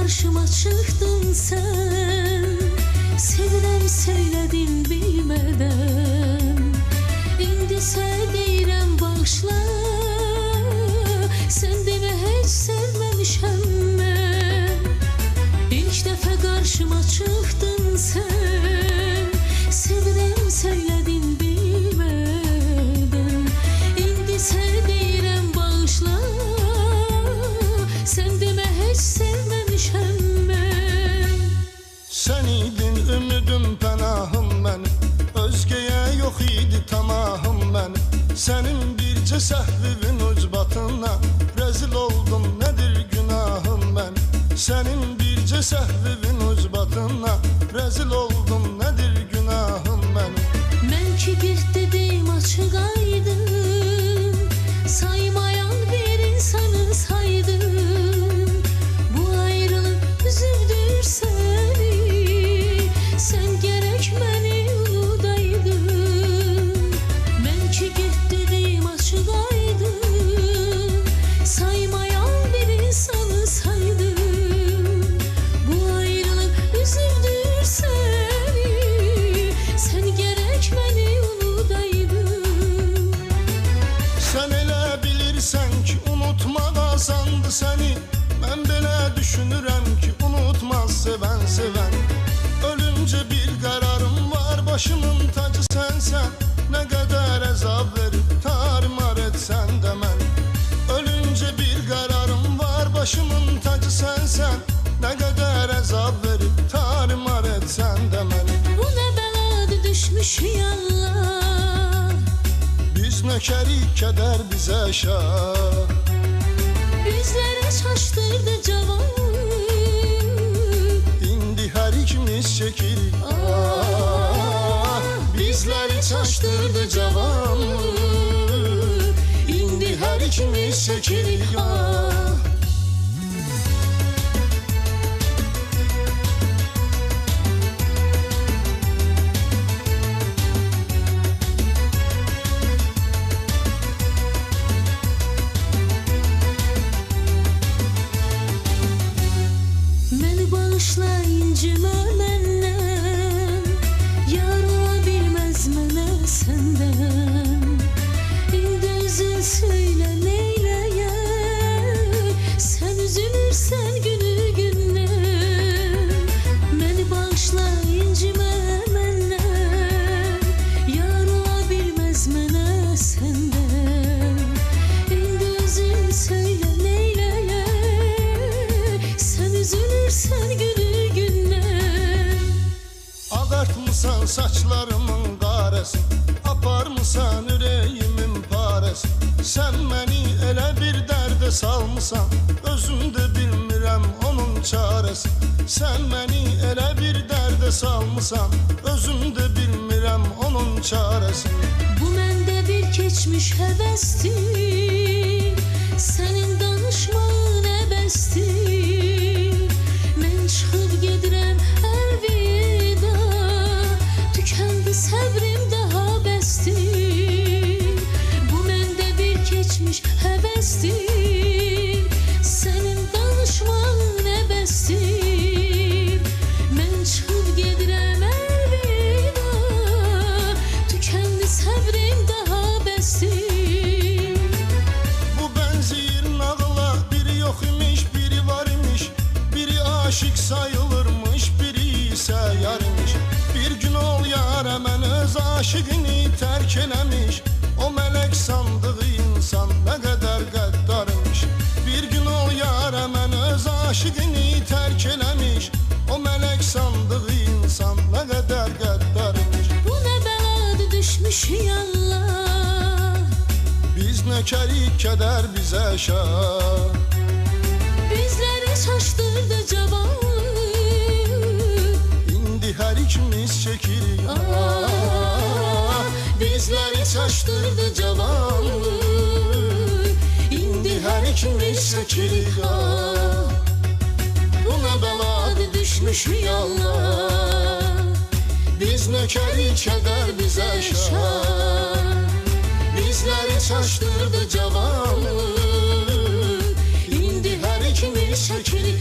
karşıma çıktın sen. Sevirəm söylədin bilmədən. İndi sən deyirəm bağışla. Sən demə heç sevməmişəm mən. İlk dəfə qarşıma çıxdın sən. Sevirəm söylədin bilmədən. İndi sən deyirəm bağışla. Sən demə heç sevməmişəm mən. Sən idin ümidim pənahım mənim. Özgəyə yox idi tamahım mənim. Sənin bircə səhvivin ucbatına rəzil oldum, nədir günahım mənim. Sənin bircə səhvivin ucbatına rəzil oldum, nədir günahım mənim. Mən ki bir dedim açıq aydın, saymayan bir insanı saydım. Bu ayrılıq üzüldür səni. Sən gərək məni unudaydın. Mən ki bir dedim açıq aydın, saymayan bir insanı saydım. Bu ayrılıq üzüldür səni. Sən gərək məni unudaydın. Sən elə bilirsən ki unutmaq asandı səni. Mən belə düşünürəm ki unutmaz sevən sevən. Ölüncə bir qərarım var, başımın tacı sənsən. Nə qədər əzab verib tarimar etsən də mən. Ölüncə bir qərarım var, başımın tacı sənsən. Nə qədər əzab verib tarimar etsən də mən. Bu nə bəladır düşmüşük Allah. Biz nökərik, kədər bizə şah. Bizləri çaşdırdı cavan. İndi hər ikimiz çəkirik. Bizləri çaşdırdı cavan. İndi hər ikimiz çəkirik. Məni bağışla, incimə məndən. Yar ola bilməz mənə səndən. İndi özün söylə neyləyək. Sən üzülürsən günü gündən. Məni bağışla, incimə məndən. Yar ola bilməz mənə səndən. İndi özün söylə neyləyək. Sən üzülürsən günü gündən. Ağartmısan saçlarımın qarəsi. Aparmısan ürəyimin parəsi. Sən məni elə bir dərdə salmısan. Özüm də bilmirəm onun çarəsi. Sən məni elə bir dərdə salmısan. Özüm də bilmirəm onun çarəsi. Bu məndə bir keçmiş həvəsdir. Sənin danışmağın əbəsdir. Mən çıxıb gedirəm əlvida. Tükəndi səbrim daha bəsdir. Bu məndə bir keçmiş həvəsdir. Sənin danışmağın əbəsdir. Mən çıxıb gedirəm əlvida. Tükəndi səbrim daha bəsdir. Bu bənzəyir nağıla. Biri yox imiş, biri var imiş. Biri aşık sayılırmış, biri isə yar imiş. Bir gün ol yara mən öz aşıqını tərk eləmiş. O mələk sandığı insan nə qədər qəddarmış. Bir gün ol yara mən öz aşıqını tərk eləmiş. O mələk sandığı insan nə qədər qəddarmış. Bu nə bəladır düşmüşük Allah. Biz nökərik, kədər bizə şah. Bizləri çaşdırdı cavan. İndi hər ikimiz çəkirik. Bizləri çaşdırdı cavan. İndi hər ikimiz çəkirik. Bu nə bəladır düşmüşük Allah. Biz nökərik, kədər bizə şah. Bizləri çaşdırdı cavan. İndi hər ikimiz çəkirik.